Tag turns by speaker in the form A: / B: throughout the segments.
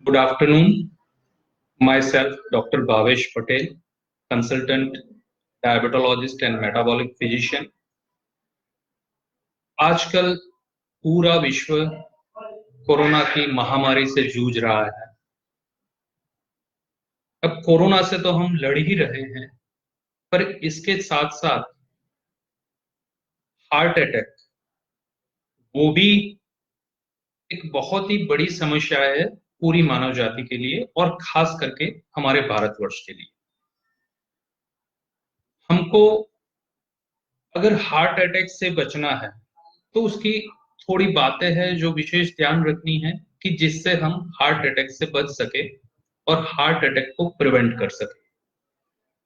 A: Good afternoon. Myself, Dr. Bhavesh Patel, consultant diabetologist and metabolic physician. आजकल पूरा विश्व corona की महामारी से जूझ रहा है। अब कोरोना से तो हम लड़ ही रहे हैं, पर इसके साथ साथ हार्ट अटैक वो भी एक बहुत ही बड़ी समस्या है पूरी मानव जाति के लिए और खास करके हमारे भारतवर्ष के लिए। हमको अगर हार्ट अटैक से बचना है तो उसकी थोड़ी बातें हैं जो विशेष ध्यान रखनी है कि जिससे हम हार्ट अटैक से बच सके और हार्ट अटैक को प्रिवेंट कर सके।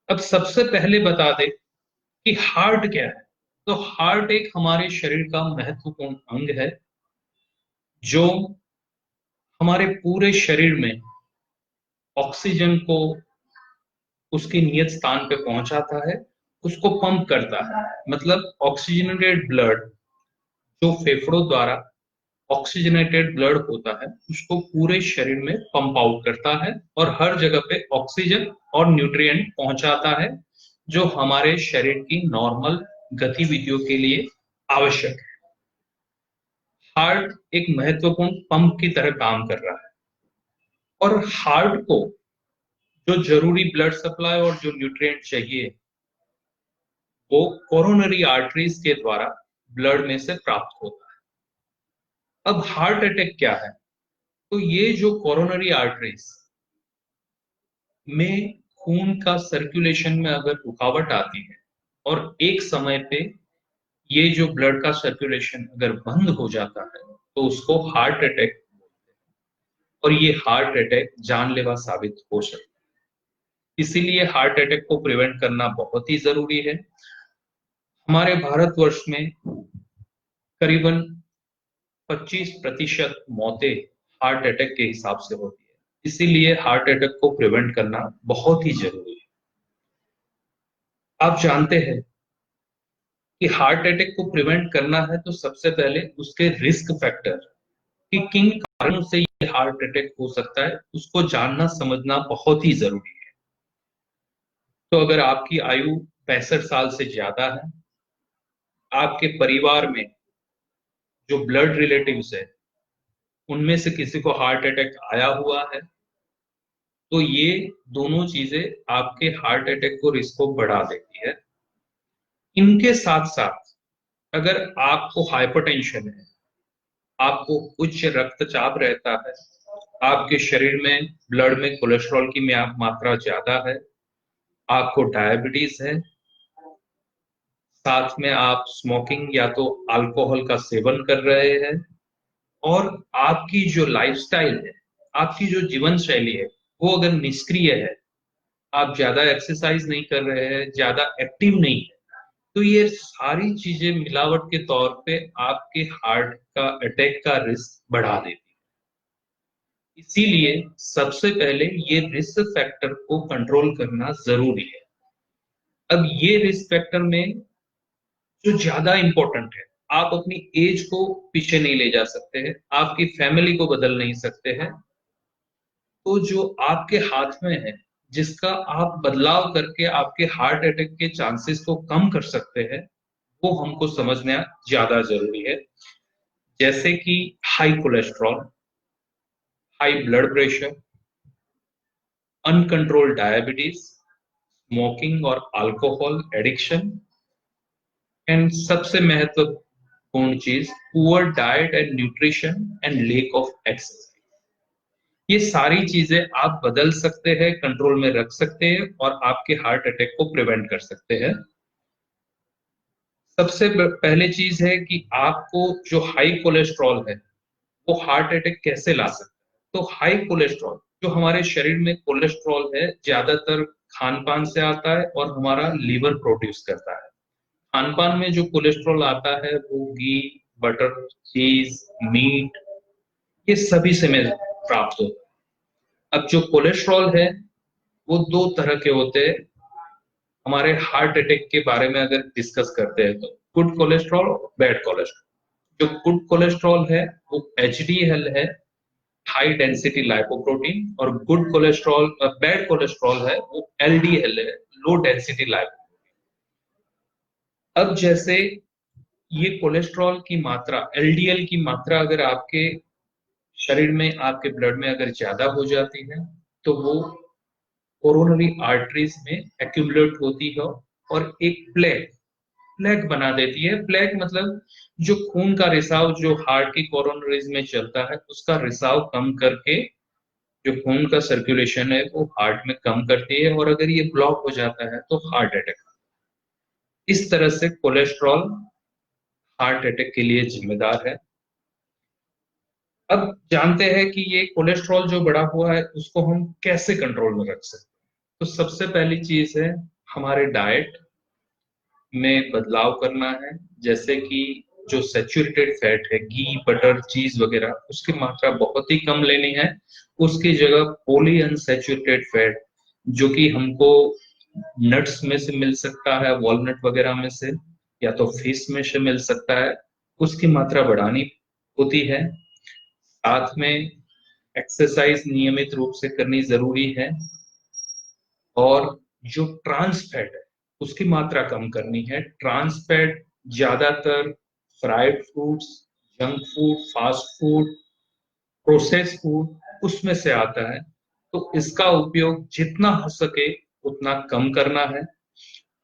A: अब सबसे पहले बता दें कि हार्ट क्या है। तो हार्ट एक हमारे शरीर का महत्वपूर्ण अंग है जो हमारे पूरे शरीर में ऑक्सीजन को उसके नियत स्थान पे पहुंचाता है, उसको पंप करता है। मतलब ऑक्सीजनेटेड ब्लड जो फेफड़ों द्वारा ऑक्सीजनेटेड ब्लड होता है उसको पूरे शरीर में पंप आउट करता है और हर जगह पे ऑक्सीजन और न्यूट्रिएंट पहुंचाता है जो हमारे शरीर की नॉर्मल गतिविधियों के लिए आवश्यक है। हार्ट एक महत्वपूर्ण पंप की तरह काम कर रहा है और हार्ट को जो जरूरी ब्लड सप्लाई और जो न्यूट्रिएंट चाहिए वो कोरोनरी आर्टरीज के द्वारा ब्लड में से प्राप्त होता है। अब हार्ट अटैक क्या है? तो ये जो कोरोनरी आर्टरीज में खून का सर्कुलेशन में अगर रुकावट आती है और एक समय पे ये जो ब्लड का सर्कुलेशन अगर बंद हो जाता है तो उसको हार्ट अटैक बोलते हैं और ये हार्ट अटैक जानलेवा साबित हो सकता है। इसीलिए हार्ट अटैक को प्रिवेंट करना बहुत ही जरूरी है। हमारे भारतवर्ष में करीबन 25% मौतें हार्ट अटैक के हिसाब से होती है, इसीलिए हार्ट अटैक को प्रिवेंट करना बहुत ही जरूरी है। आप जानते हैं कि हार्ट अटैक को प्रिवेंट करना है तो सबसे पहले उसके रिस्क फैक्टर कि किन कारणों से ये हार्ट अटैक हो सकता है उसको जानना समझना बहुत ही जरूरी है। तो अगर आपकी आयु 65 साल से ज्यादा है, आपके परिवार में जो ब्लड रिलेटिव्स है उनमें से किसी को हार्ट अटैक आया हुआ है तो ये दोनों चीजें आपके हार्ट अटैक को रिस्क को बढ़ा देती है। इनके साथ साथ अगर आपको हाइपरटेंशन है, आपको उच्च रक्तचाप रहता है, आपके शरीर में ब्लड में कोलेस्ट्रॉल की मात्रा ज्यादा है, आपको डायबिटीज है, साथ में आप स्मोकिंग या तो अल्कोहल का सेवन कर रहे हैं और आपकी जो लाइफस्टाइल है, आपकी जो जीवन शैली है वो अगर निष्क्रिय है, आप ज्यादा एक्सरसाइज नहीं कर रहे हैं, ज्यादा एक्टिव नहीं है, तो ये सारी चीजें मिलावट के तौर पे आपके हार्ट का अटैक का रिस्क बढ़ा देती है। इसीलिए सबसे पहले ये रिस्क फैक्टर को कंट्रोल करना जरूरी है। अब ये रिस्क फैक्टर में जो ज्यादा इंपॉर्टेंट है, आप अपनी एज को पीछे नहीं ले जा सकते हैं, आपकी फैमिली को बदल नहीं सकते हैं, तो जो आपके हाथ में है जिसका आप बदलाव करके आपके हार्ट अटैक के चांसेस को कम कर सकते हैं वो हमको समझना ज्यादा जरूरी है। जैसे कि high cholesterol, high blood pressure, uncontrolled diabetes, smoking और अल्कोहल एडिक्शन एंड सबसे महत्वपूर्ण चीज poor diet and nutrition and lake of exercise. ये सारी चीजें आप बदल सकते हैं, कंट्रोल में रख सकते हैं और आपके हार्ट अटैक को प्रिवेंट कर सकते हैं। सबसे पहले चीज है कि आपको जो हाई कोलेस्ट्रॉल है वो हार्ट अटैक कैसे ला सकता है। तो हाई कोलेस्ट्रॉल जो हमारे शरीर में कोलेस्ट्रॉल है ज्यादातर खान पान से आता है और हमारा लीवर प्रोड्यूस करता है। खान पान में जो कोलेस्ट्रॉल आता है वो घी, बटर, चीज, मीट, ये सभी से में प्राप्त होता है। अब जो कोलेस्ट्रॉल है वो दो तरह के होते हैं। हमारे हार्ट अटैक के बारे में अगर डिस्कस करते हैं तो गुड कोलेस्ट्रॉल, बैड कोलेस्ट्रॉल। जो गुड कोलेस्ट्रॉल है वो एचडीएल है, हाई डेंसिटी लाइपोप्रोटीन, और गुड कोलेस्ट्रॉल, बैड कोलेस्ट्रॉल है वो एलडीएल है, लो डेंसिटी लाइपो। अब जैसे ये कोलेस्ट्रॉल की मात्रा, एलडीएल की मात्रा अगर आपके शरीर में, आपके ब्लड में अगर ज्यादा हो जाती है तो वो कोरोनरी आर्टरीज में एक्यूमुलेट होती है और एक प्लेग प्लेग बना देती है। प्लेग मतलब जो खून का रिसाव जो हार्ट की कोरोनरीज में चलता है उसका रिसाव कम करके जो खून का सर्कुलेशन है वो हार्ट में कम करती है, और अगर ये ब्लॉक हो जाता है तो हार्ट अटैक। इस तरह से कोलेस्ट्रॉल हार्ट अटैक के लिए जिम्मेदार है। अब जानते हैं कि ये कोलेस्ट्रॉल जो बढ़ा हुआ है उसको हम कैसे कंट्रोल में रख सकते हैं। तो सबसे पहली चीज है हमारे डाइट में बदलाव करना है। जैसे कि जो सैचुरेटेड फैट है, घी बटर चीज वगैरह, उसकी मात्रा बहुत ही कम लेनी है। उसकी जगह पॉली अनसैचुरेटेड फैट जो कि हमको नट्स में से मिल सकता है, वॉलनट वगैरह में से, या तो फिश में से मिल सकता है, उसकी मात्रा बढ़ानी होती है। साथ में एक्सरसाइज नियमित रूप से करनी जरूरी है, और जो ट्रांस फैट है उसकी मात्रा कम करनी है। ट्रांस फैट ज्यादातर fried foods, junk food, fast food, process food उसमें से आता है। तो इसका उपयोग जितना हो सके उतना कम करना है।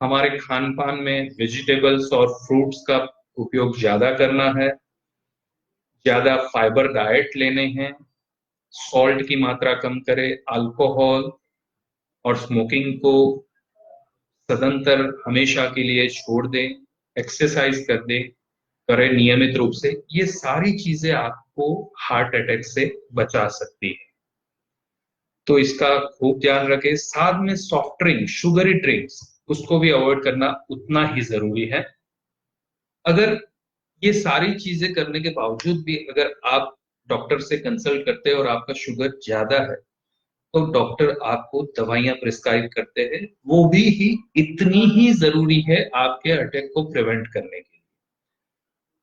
A: हमारे खान पान में वेजिटेबल्स और फ्रूट्स का उपयोग ज्यादा करना है। ज्यादा फाइबर डाइट लेने हैं। सॉल्ट की मात्रा कम करें। अल्कोहल और स्मोकिंग को सदंतर हमेशा के लिए छोड़ दें। एक्सरसाइज कर दें, करें नियमित रूप से। ये सारी चीजें आपको हार्ट अटैक से बचा सकती है, तो इसका खूब ध्यान रखें। साथ में सॉफ्ट ड्रिंक, शुगरी ड्रिंक्स, उसको भी अवॉइड करना उतना ही जरूरी है। अगर ये सारी चीजें करने के बावजूद भी अगर आप डॉक्टर से कंसल्ट करते हैं और आपका शुगर ज्यादा है तो डॉक्टर आपको दवाइयां प्रिस्क्राइब करते हैं, वो भी ही इतनी ही जरूरी है आपके अटैक को प्रिवेंट करने के लिए।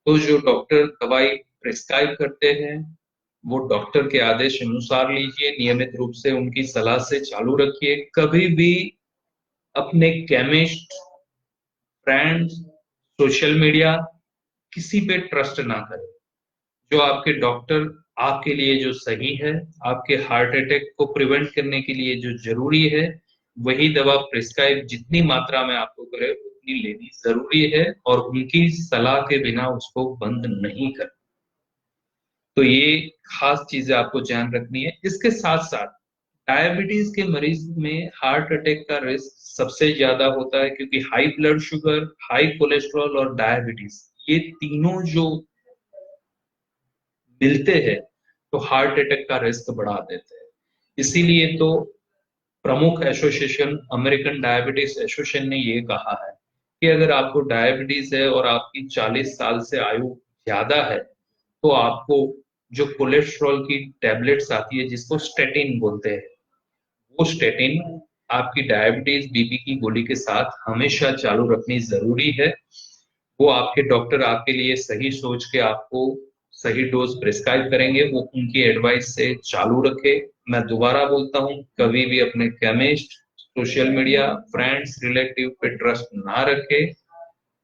A: तो जो डॉक्टर दवाई प्रिस्क्राइब करते हैं वो डॉक्टर के आदेश अनुसार लीजिए, नियमित रूप से उनकी सलाह से चालू रखिए। कभी भी अपने केमिस्ट, फ्रेंड्स, सोशल मीडिया, किसी पे ट्रस्ट ना करें। जो आपके डॉक्टर आपके लिए जो सही है, आपके हार्ट अटैक को प्रिवेंट करने के लिए जो जरूरी है, वही दवा प्रिस्क्राइब जितनी मात्रा में आपको करे उतनी लेनी जरूरी है, और उनकी सलाह के बिना उसको बंद नहीं कर। तो ये खास चीजें आपको ध्यान रखनी है। इसके साथ साथ डायबिटीज के मरीज में हार्ट अटैक का रिस्क सबसे ज्यादा होता है, क्योंकि high blood sugar, high cholesterol और डायबिटीज, ये तीनों जो मिलते हैं तो हार्ट अटैक का रिस्क बढ़ा देते हैं। इसीलिए तो प्रमुख एसोसिएशन, अमेरिकन डायबिटीज एसोसिएशन ने ये कहा है कि अगर आपको डायबिटीज है और आपकी 40 साल से आयु ज्यादा है तो आपको जो कोलेस्ट्रॉल की टैबलेट्स आती है जिसको स्टेटिन बोलते हैं, वो स्टेटिन आपकी डायबिटीज बीपी की गोली के साथ हमेशा चालू रखनी जरूरी है। वो आपके डॉक्टर आपके लिए सही सोच के आपको सही डोज प्रिस्क्राइब करेंगे, वो उनकी एडवाइस से चालू रखे। मैं दोबारा बोलता हूँ, कभी भी अपने chemist, social media, friends, relative पे ट्रस्ट ना रखे।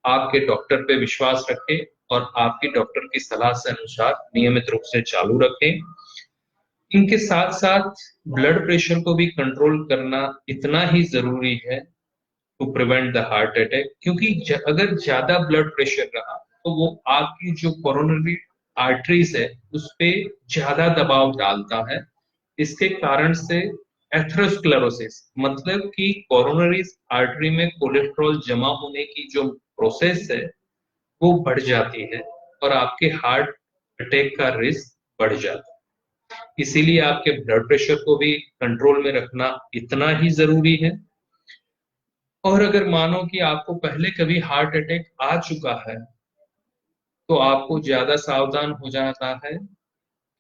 A: आपके डॉक्टर पे विश्वास रखें और आपकी डॉक्टर की सलाह से अनुसार नियमित रूप से चालू रखें। इनके साथ साथ ब्लड प्रेशर को भी कंट्रोल करना इतना ही जरूरी है to prevent the heart attack, क्योंकि अगर ज्यादा ब्लड प्रेशर रहा तो वो आपकी जो कोरोनरी आर्टरीज है उस पे ज्यादा दबाव डालता है। इसके कारण से एथेरोस्क्लेरोसिस, मतलब कि कोरोनरी आर्टरी में कोलेस्ट्रॉल जमा होने की जो प्रोसेस है वो बढ़ जाती है, और आपके हार्ट अटैक का रिस्क बढ़ जाता है। इसीलिए आपके ब्लड प्रेशर को भी कंट्रोल में रखना इतना ही जरूरी है। और अगर मानो कि आपको पहले कभी हार्ट अटैक आ चुका है तो आपको ज्यादा सावधान हो जाना है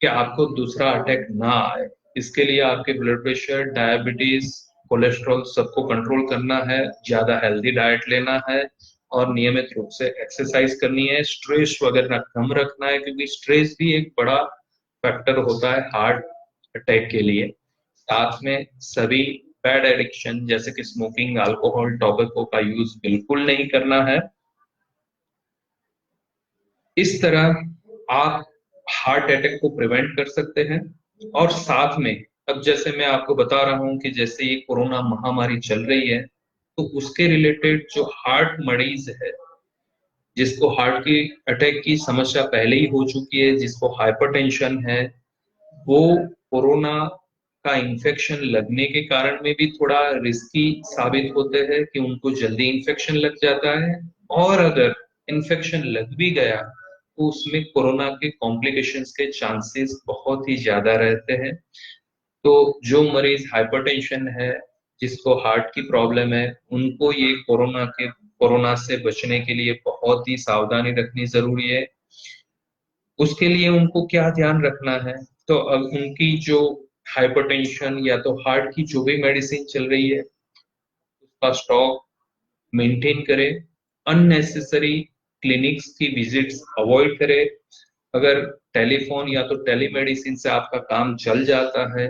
A: कि आपको दूसरा अटैक ना आए। इसके लिए आपके ब्लड प्रेशर, डायबिटीज, कोलेस्ट्रॉल सबको कंट्रोल करना है, ज्यादा हेल्दी डाइट लेना है, और नियमित रूप से एक्सरसाइज करनी है। स्ट्रेस वगैरह कम रखना है, क्योंकि स्ट्रेस भी एक बड़ा फैक्टर होता है हार्ट अटैक के लिए। साथ में सभी बैड एडिक्शन जैसे कि स्मोकिंग, अल्कोहल, टोबैको का यूज बिल्कुल नहीं करना है। इस तरह आप हार्ट अटैक को प्रिवेंट कर सकते हैं। और साथ में अब जैसे मैं आपको बता रहा हूं कि जैसे ये कोरोना महामारी चल रही है, तो उसके रिलेटेड जो हार्ट मरीज है, जिसको हार्ट की अटैक की समस्या पहले ही हो चुकी है, जिसको हाइपरटेंशन है, वो कोरोना का इन्फेक्शन लगने के कारण में भी थोड़ा रिस्की साबित होते हैं कि उनको जल्दी इन्फेक्शन लग जाता है। और अगर इन्फेक्शन लग भी गया तो उसमें कोरोना के कॉम्प्लिकेशंस के चांसेस बहुत ही ज्यादा रहते हैं। तो जो मरीज हाइपरटेंशन है, जिसको हार्ट की प्रॉब्लम है, उनको ये कोरोना से बचने के लिए बहुत ही सावधानी रखनी जरूरी है। उसके लिए उनको क्या ध्यान रखना है, तो अब उनकी जो हाइपरटेंशन या तो हार्ट की जो भी मेडिसिन चल रही है उसका स्टॉक मेंटेन करें। अननेसेसरी क्लिनिक्स की विजिट्स अवॉइड करें। अगर टेलीफोन या तो टेलीमेडिसिन से आपका काम चल जाता है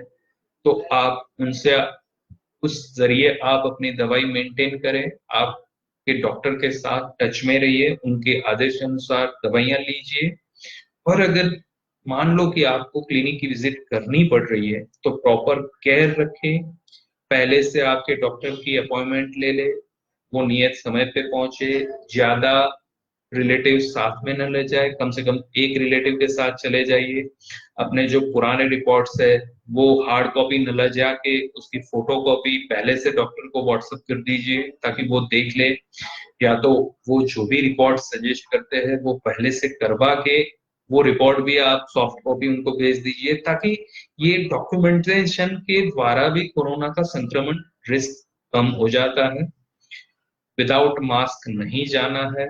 A: तो आप उनसे उस जरिए आप अपनी दवाई मेंटेन करें। आपके डॉक्टर के साथ टच में रहिए, उनके आदेश अनुसार दवाइयां लीजिए। और अगर मान लो कि आपको क्लिनिक की विजिट करनी पड़ रही है तो प्रॉपर केयर रखें। पहले से आपके डॉक्टर की अपॉइंटमेंट ले ले, वो नियत समय पे पहुंचे। ज्यादा रिलेटिव साथ में न ले जाए, कम से कम एक रिलेटिव के साथ चले जाइए। अपने जो पुराने रिपोर्ट्स है वो हार्ड कॉपी न ले जाके उसकी फोटो कॉपी पहले से डॉक्टर को व्हाट्सएप कर दीजिए ताकि वो देख ले। या तो वो जो भी रिपोर्ट सजेस्ट करते हैं वो पहले से करवा के वो रिपोर्ट भी आप सॉफ्ट कॉपी उनको भेज दीजिए, ताकि ये डॉक्यूमेंटेशन के द्वारा भी कोरोना का संक्रमण रिस्क कम हो जाता है। विदाउट मास्क नहीं जाना है।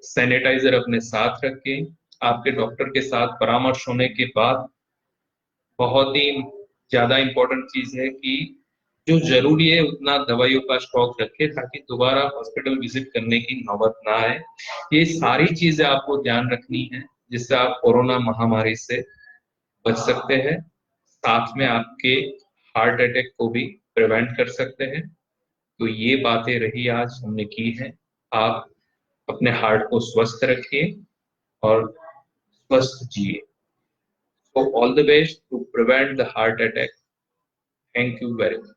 A: सैनिटाइजर अपने साथ रखें। आपके डॉक्टर के साथ परामर्श होने के बाद बहुत ही ज्यादा इंपॉर्टेंट चीज है कि जो जरूरी है उतना दवाइयों का स्टॉक रखें ताकि दोबारा हॉस्पिटल विजिट करने की नौबत ना आए। ये सारी चीजें आपको ध्यान रखनी है जिससे आप कोरोना महामारी से बच सकते हैं। साथ में आपके हार्ट अटैक को भी प्रिवेंट कर सकते हैं। तो ये बातें रही आज हमने की हैं। आप अपने हार्ट को स्वस्थ रखिए और स्वस्थ जिए। So all the best to prevent the heart attack. Thank you very much.